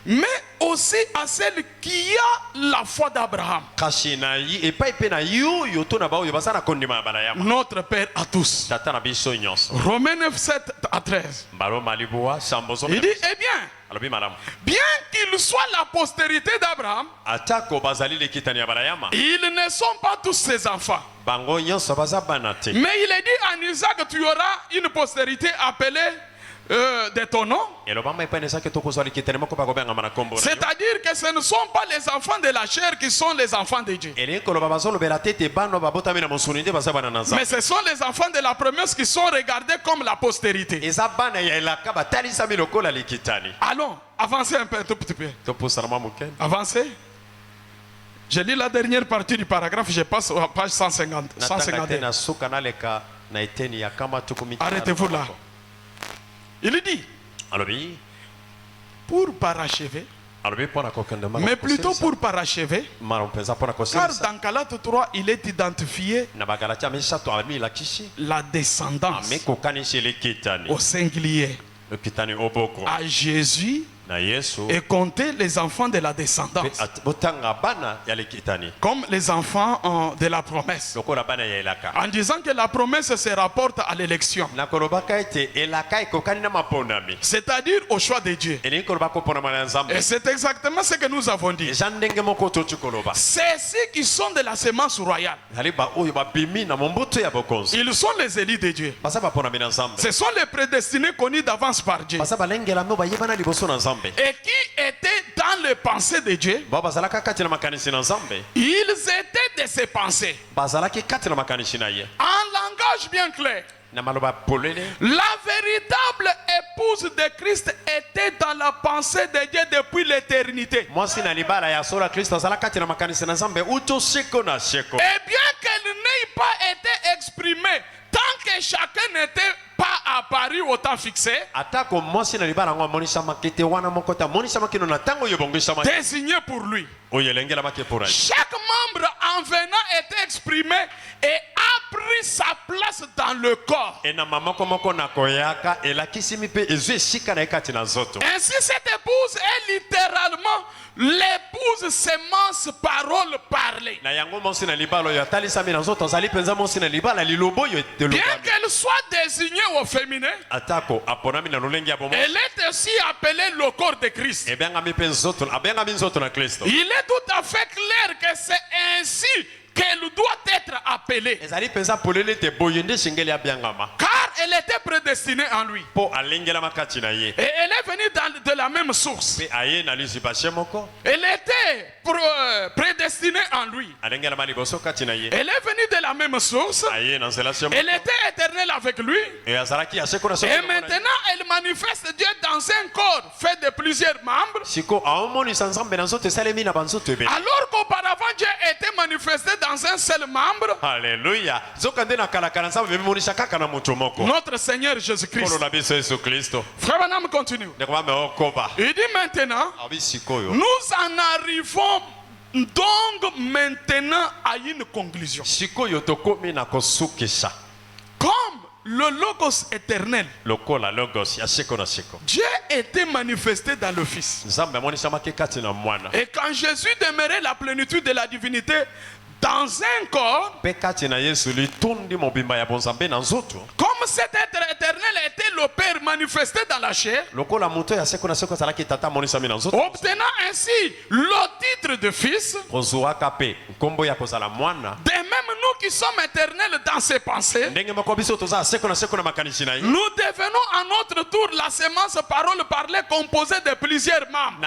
mais aussi à celle qui a la foi d'Abraham, notre Père à tous. Romains 9, 7 à 13. Il dit, eh bien, bien qu'ils soient la postérité d'Abraham, ils ne sont pas tous ses enfants. Mais il est dit en Isaac, tu auras une postérité appelée de ton nom. C'est-à-dire que ce ne sont pas les enfants de la chair qui sont les enfants de Dieu, mais ce sont les enfants de la promesse qui sont regardés comme la postérité. Allons, avancez un peu, un tout petit peu. Avancez. Je lis la dernière partie du paragraphe, je passe à page 150. Arrêtez-vous là. Il dit, pour parachever, mais plutôt pour parachever, car dans Galates 3, il est identifié la descendance au singulier à Jésus et compter les enfants de la descendance comme les enfants de la promesse, en disant que la promesse se rapporte à l'élection, c'est-à-dire au choix de Dieu. Et c'est exactement ce que nous avons dit. C'est ceux qui sont de la semence royale. Ils sont les élus de Dieu. Ce sont les prédestinés connus d'avance par Dieu, et qui étaient dans les pensées de Dieu. Ils étaient de ses pensées. En langage bien clair, la véritable épouse de Christ était dans la pensée de Dieu depuis l'éternité. Et bien qu'elle n'ait pas été exprimée tant que chacun n'était pas apparu au temps fixé, désigné pour lui. Chaque membre en venant était exprimé et a pris sa place dans le corps. Ainsi, cette épouse est littéralement l'épouse sémence parole parlée. Bien qu'elle soit désignée au féminin, elle est aussi appelée le corps de Christ. Il est tout à fait clair que c'est ainsi qu'elle doit être appelée. Car elle était prédestinée en lui. Et elle est venue de la même source. Elle était prédestinée en lui. Elle est venue de la même source. Elle était éternelle avec lui. Et maintenant, elle manifeste Dieu dans un corps fait de plusieurs membres. Alors qu'auparavant, Dieu était manifesté dans un seul membre. Alléluia. Notre Seigneur Jésus-Christ. Frère Branham continue. Il dit maintenant, nous en arrivons donc maintenant à une conclusion. Comme le Logos éternel, Dieu était manifesté dans le Fils. Et quand Jésus demeurait la plénitude de la divinité dans un corps, comme cet être éternel était le Père manifesté dans la chair, obtenant ainsi le titre de Fils, de même nous qui sommes éternels dans ses pensées, nous devenons à notre tour la sémence parole parlée composée de plusieurs membres,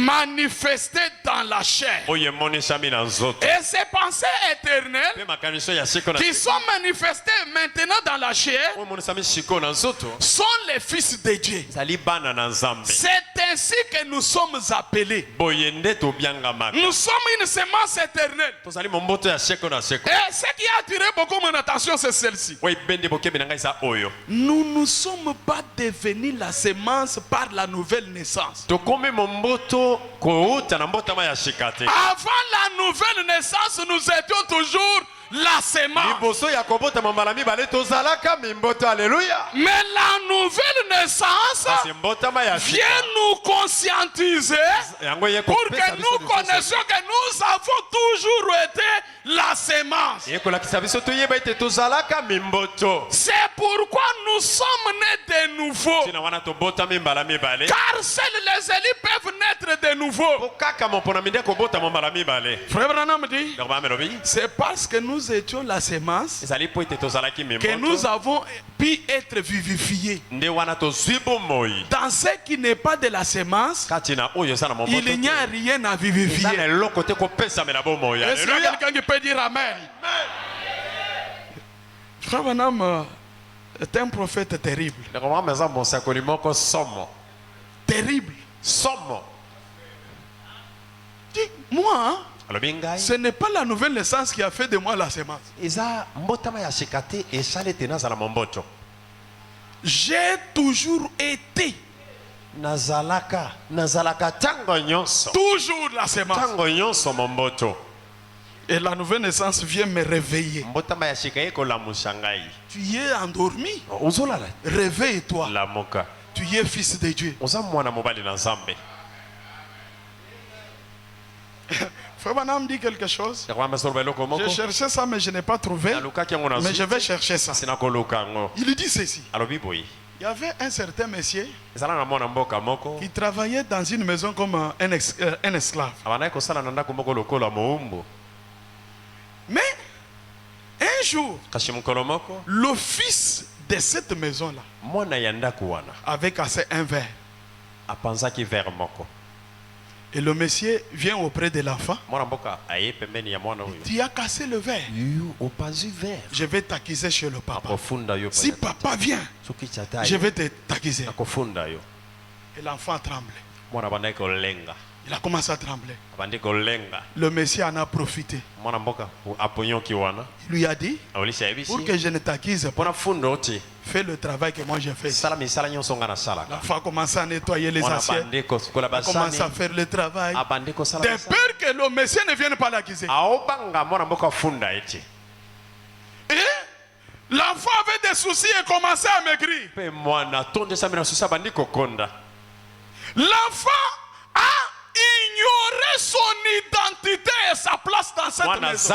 manifestés dans la chair. Et ces pensées éternelles qui sont manifestées maintenant dans la chair sont les fils de Dieu. C'est ainsi que nous sommes appelés. Nous sommes une sémence éternelle. Et ce qui a attiré beaucoup mon attention, c'est celle-ci. Nous ne sommes pas devenus la sémence par la nouvelle naissance. Avant la nouvelle naissance, nous étions toujours la sémence. Mais la nouvelle naissance vient nous conscientiser pour que nous connaissions que nous avons toujours été la sémence. C'est pourquoi nous sommes nés de nouveau. Car seuls les élus peuvent naître de nouveau. Frère Branham dit, c'est parce que nous étions la sémence que nous avons pu être vivifiés. Dans ce qui n'est pas de la sémence, il n'y a rien à vivifier. Est-ce qu'il y a quelqu'un qui peut dire Amen? Frère Branham est un prophète terrible. Terrible. Dis, moi, ce n'est pas la nouvelle naissance qui a fait de moi la sémence. J'ai toujours été. Toujours la sémence. Et la nouvelle naissance vient me réveiller. Tu es endormi. Réveille-toi. Tu es fils de Dieu. Frère Branham dit quelque chose. J'ai cherché ça mais je n'ai pas trouvé. Mais je vais chercher ça. Il dit ceci. Il y avait un certain monsieur qui travaillait dans une maison comme un esclave. Mais un jour, le fils de cette maison-là avait cassé un verre. Et le monsieur vient auprès de l'enfant. Tu as cassé le verre. Je vais t'accuser chez le papa. Si papa vient, je vais t'accuser. Et l'enfant tremble. Il a commencé à trembler. Le Messie en a profité. Il lui a dit, pour que je ne t'accuse pas, fais le travail que moi j'ai fait. La foi a commencé à nettoyer les assiettes. Il a commencé à faire le travail. De peur que le Messie ne vienne pas l'accuser. Et l'enfant avait des soucis et commençait à maigrir. L'enfant a ignoré son identité et sa place dans cette maison.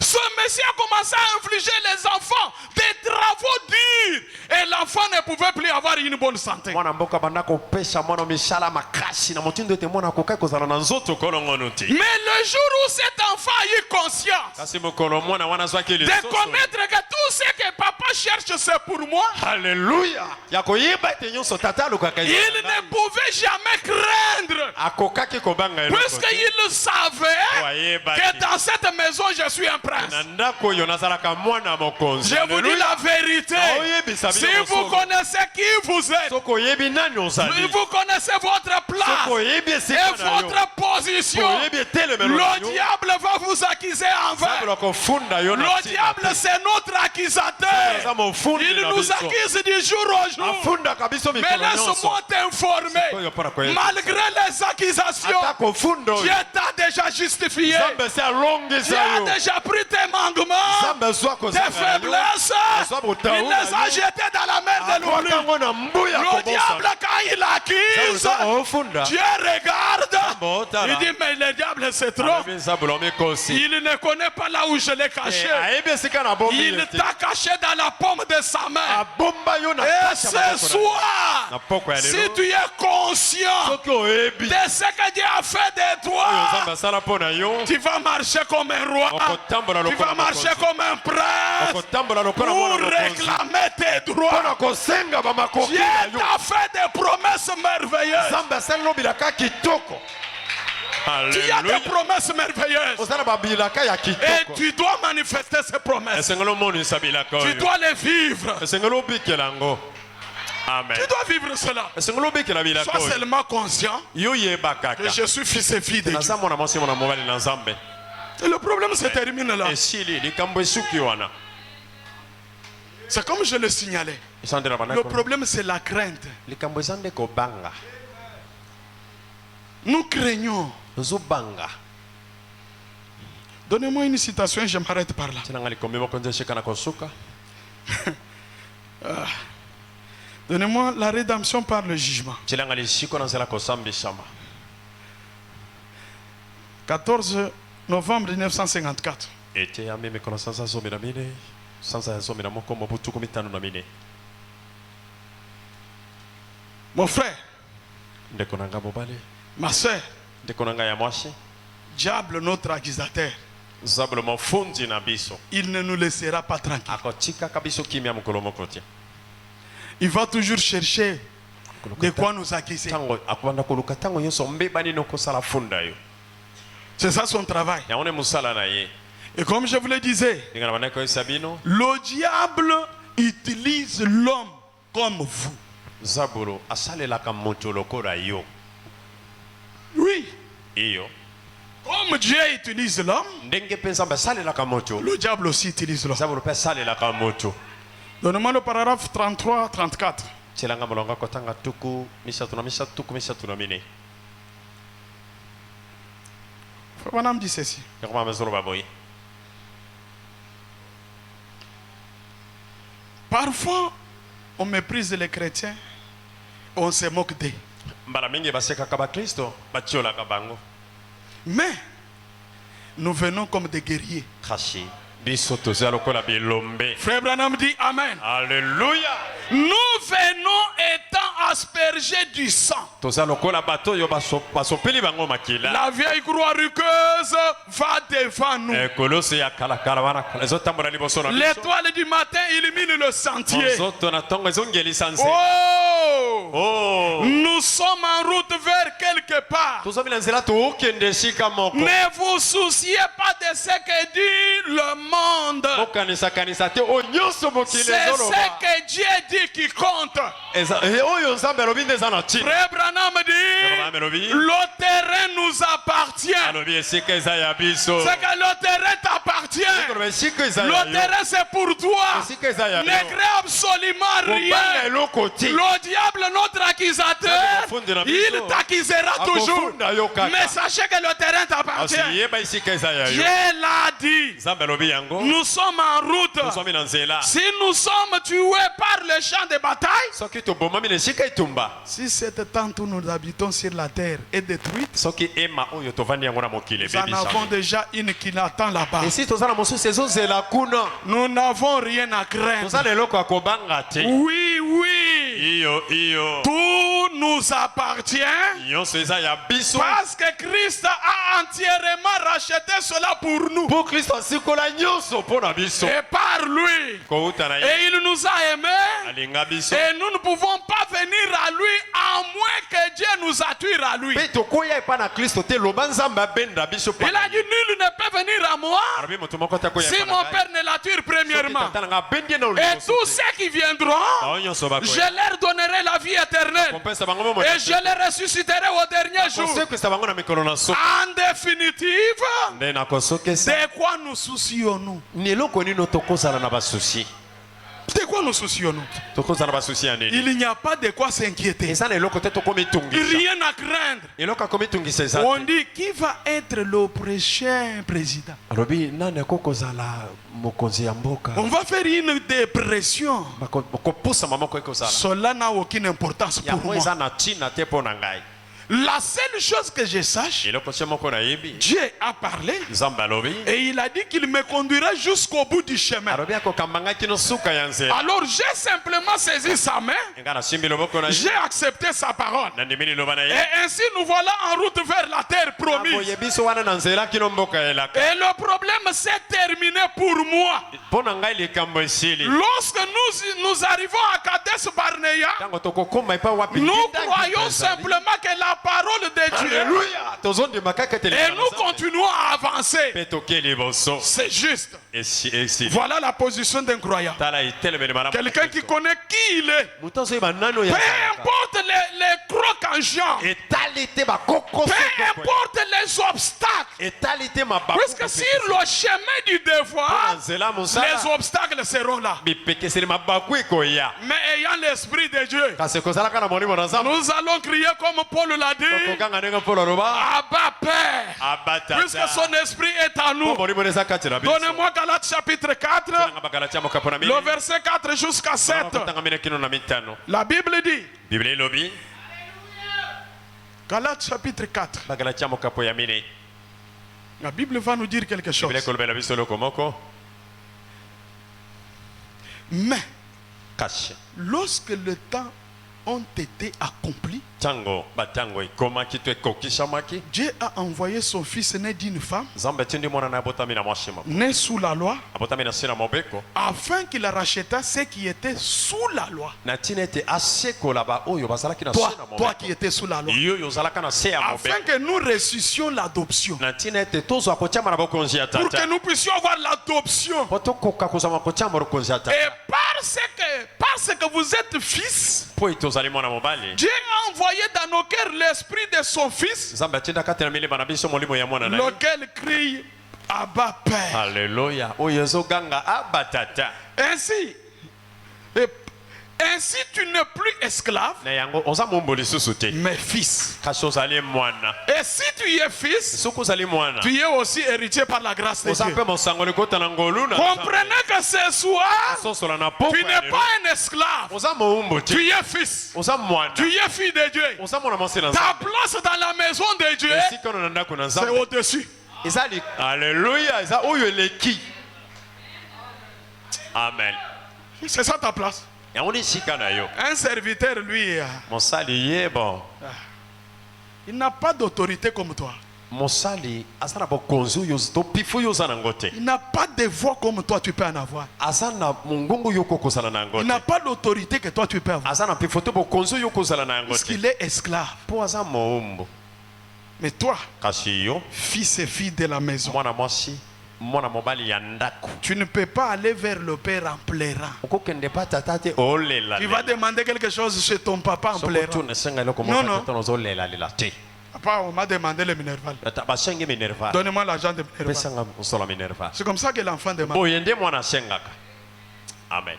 Ce Messie a commencé à infliger les enfants des travaux durs et l'enfant ne pouvait plus avoir une bonne santé. Mais le jour où cet enfant a eu conscience de connaître que tout ce que papa cherche c'est pour moi, Alléluia. il ne pouvait jamais craindre puisqu'il savait que dans cette maison je suis un prince. Je vous dis la vérité. Si vous connaissez qui vous êtes, si vous connaissez votre place et votre position, le diable va vous accuser envers. Le diable c'est notre accusateur. Il nous accuse du jour au jour. Mais laisse-moi t'informer, malgré les accusations, Dieu t'a déjà justifié. Dieu a déjà pris tes manquements, tes faiblesses, il les a jetés dans la mer de l'oubli. Le diable, quand il accuse, Dieu regarde, il dit mais le diable c'est trop. Il ne connaît pas là où je l'ai caché. Il t'a caché dans la paume de sa main. Et ce soir, si tu es conscient de ce que Dieu a fait de toi, tu vas marcher comme un roi. Tu vas marcher comme un prince pour réclamer tes droits. Dieu t'a fait des promesses merveilleuses. Tu as des promesses merveilleuses. Et tu dois manifester ces promesses. Tu dois les vivre. Amen. Tu dois vivre cela. Sois seulement conscient que je suis fils et fille de Dieu. Et le problème se termine là. C'est comme je le signalais. Le problème c'est la crainte. Nous craignons. Donnez-moi une citation et je m'arrête par là. Donnez-moi la rédemption par le jugement. 14 novembre 1954. Mon frère, ma soeur, diable notre accusateur, il ne nous laissera pas tranquille. Il va toujours chercher de quoi nous accuser. C'est ça son travail. Et comme je vous le disais, le diable utilise l'homme comme vous. Oui. Comme Dieu utilise l'homme, le diable aussi utilise l'homme. Donnez-moi le paragraphe 33-34. Frère Branham dit ceci. Parfois, on méprise les chrétiens, on se moque d'eux. Mais nous venons comme des guerriers. Frère Branham dit Amen. Alléluia. Nous venons étant aspergés du sang. La vieille croix rugueuse va devant nous. L'étoile du matin illumine le sentier. Oh, nous sommes en route vers quelque part. Ne vous souciez pas de ce que dit le monde. C'est ce que Dieu dit qui compte. Frère Branham dit, le terrain nous appartient. C'est que le terrain t'appartient. Le terrain c'est pour toi. Ne crée absolument rien. Le diable, notre accusateur, il t'accusera toujours. Mais sachez que le terrain t'appartient. Dieu l'a dit. Nous sommes en route. Si nous sommes tués par le champ de bataille, si cette tente où nous habitons sur la terre est détruite, nous en avons déjà une qui l'attend là-bas. Nous n'avons rien à craindre. Oui, oui. Tout nous appartient parce que Christ a entièrement racheté cela pour nous. Et par lui. Et il nous a aimés. Et nous ne pouvons pas venir à lui à moins que Dieu nous attire à lui. Il a dit, nul ne peut venir à moi si mon Père ne l'attire premièrement. Et tous ceux qui viendront, je leur donnerai la vie éternelle. Et je les ressusciterai au dernier jour. En définitive, de quoi nous soucions-nous? De quoi nous soucions-nous? Il n'y a pas de quoi s'inquiéter. Rien à craindre. On dit, qui va être le prochain président? On va faire une dépression. Cela n'a aucune importance pour moi. La seule chose que je sache, Dieu a parlé et il a dit qu'il me conduira jusqu'au bout du chemin. Alors j'ai simplement saisi sa main, j'ai accepté sa parole. Et ainsi nous voilà en route vers la terre promise. Et le problème s'est terminé pour moi. Lorsque nous arrivons à Kadesh Barnea, nous croyons simplement que la parole de Dieu. Et nous continuons à avancer. C'est juste. Voilà la position d'un croyant. Quelqu'un qui connaît qui il est. Peu importe les crocs en jambe. Peu importe les obstacles. Parce que sur le chemin du devoir, les obstacles seront là. Mais ayant l'esprit de Dieu, nous allons crier comme Paul l'a dit, Abba Père, puisque son esprit est en nous. Donnez-moi Galates chapitre 4, le verset 4 jusqu'à 7. La Bible dit, Galates chapitre 4. La Bible va nous dire quelque chose. Mais lorsque le temps ont été accomplis, Dieu a envoyé son fils né d'une femme, né sous la loi, afin qu'il rachète ceux qui étaient sous la loi. Toi qui étais sous la loi, afin que nous ressuscions l'adoption, pour que nous puissions avoir l'adoption. Et parce que vous êtes fils, Dieu a envoyé dans nos cœurs l'esprit de son fils, lequel crie Abba Père. Alléluia. Ainsi tu n'es plus esclave, mais fils. Et si tu es fils, tu es aussi héritier par la grâce de Dieu. Comprenez que ce soir, tu n'es pas un esclave, tu es fils. Tu es fille de Dieu. Ta place dans la maison de Dieu, c'est au-dessus. Alléluia. Amen. C'est ça ta place. Un serviteur, lui, il n'a pas d'autorité comme toi. Il n'a pas de voix comme toi tu peux en avoir. Il n'a pas d'autorité que toi tu peux avoir. Parce qu'il est esclave. Mais toi, fils et fille de la maison, Tu ne peux pas aller vers le père en pleurant. Tu vas demander quelque chose chez ton papa en pleurant. Non, non. Papa, on m'a demandé le minerval. Donnez-moi l'argent de minerval. C'est comme ça que l'enfant demande. Amen.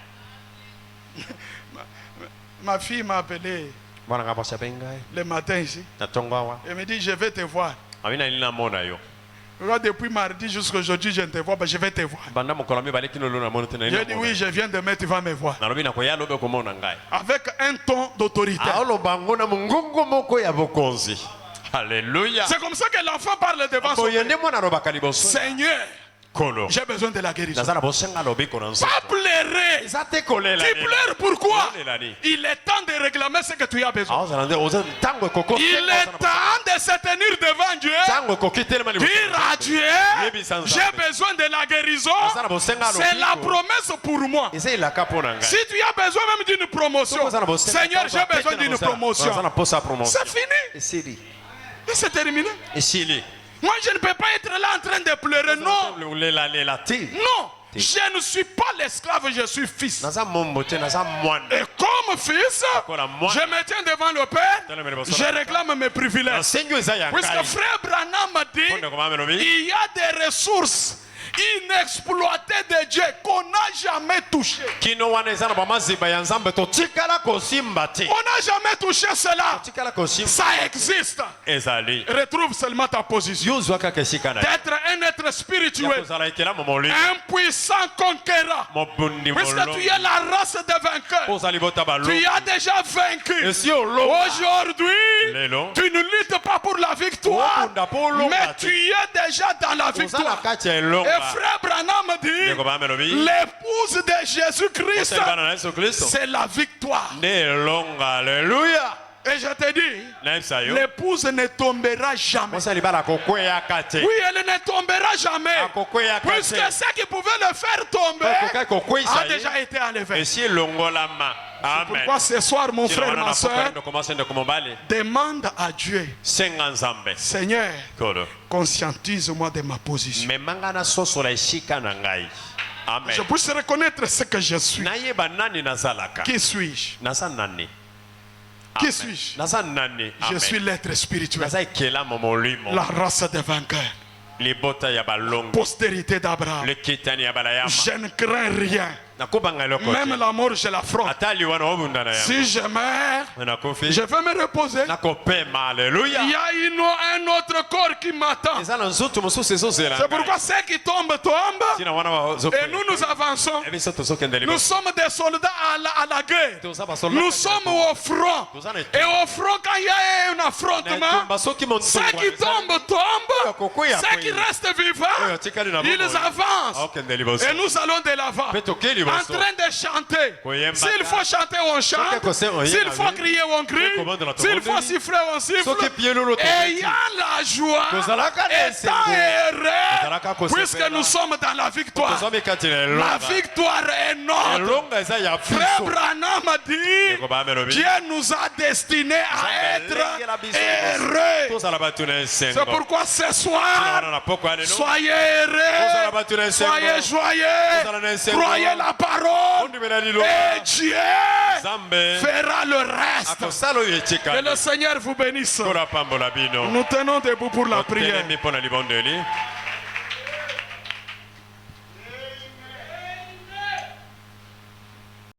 Ma fille m'a appelé le matin ici. Elle me dit, je vais te voir. Depuis mardi jusqu'à aujourd'hui, je ne te vois pas, je vais te voir. Je dis oui, je viens demain, tu vas me voir. Avec un ton d'autorité. Alléluia. C'est comme ça que l'enfant parle devant son père. Seigneur, j'ai besoin de la guérison. Pas pleurer. Tu pleures pourquoi? Il est temps de réclamer ce que tu as besoin. Il est temps de se tenir devant Dieu. Dire à Dieu, j'ai besoin de la guérison. C'est la promesse pour moi. Si tu as besoin même d'une promotion, Seigneur, j'ai besoin d'une promotion. C'est fini. Et c'est terminé. Moi, je ne peux pas être là en train de pleurer, non. Non, je ne suis pas l'esclave, je suis fils. Et comme fils, je me tiens devant le Père, je réclame mes privilèges. Puisque frère Branham m'a dit, il y a des ressources inexploitées de Dieu qu'on n'a jamais touché. On n'a jamais touché cela. Ça existe. Retrouve seulement ta position d'être un être spirituel, un puissant conquérant. Puisque tu es la race des vainqueurs, tu as déjà vaincu. Aujourd'hui, tu ne luttes pas pour la victoire, mais tu es déjà dans la victoire. Et frère Branham dit, l'épouse de Jésus-Christ, c'est la victoire. Alléluia. Et je te dis, l'épouse ne tombera jamais. Oui, elle ne tombera jamais. Puisque ce qui pouvait le faire tomber a déjà été enlevé. C'est pourquoi ce soir, mon frère, ma soeur, demande à Dieu, Seigneur, conscientise-moi de ma position. Je puisse reconnaître ce que je suis. Qui suis-je? Qui suis-je? Je suis l'être spirituel, la race des vainqueurs, postérité d'Abraham. Je ne crains rien. Même la mort, je l'affronte. Si je meurs, je vais me reposer. Il y a un autre corps qui m'attend. C'est pourquoi ceux qui tombent, tombent. Et nous avançons. Nous sommes des soldats à la guerre. Nous sommes au front. Et au front, quand il y a un affrontement, ceux qui tombent, tombent. Ceux qui restent vivants, ils avancent. Et nous allons de l'avant. En train de chanter. S'il faut chanter, on chante. S'il faut crier, on crie. S'il faut siffler, on siffle. Ayant la joie, étant heureux, puisque nous sommes dans la victoire. La victoire est notre. Frère Branham a dit, Dieu nous a destinés à être heureux. C'est pourquoi ce soir, soyez heureux, soyez joyeux, croyez la parole et Dieu fera le reste. Que le Seigneur vous bénisse. Nous tenons debout pour la prière.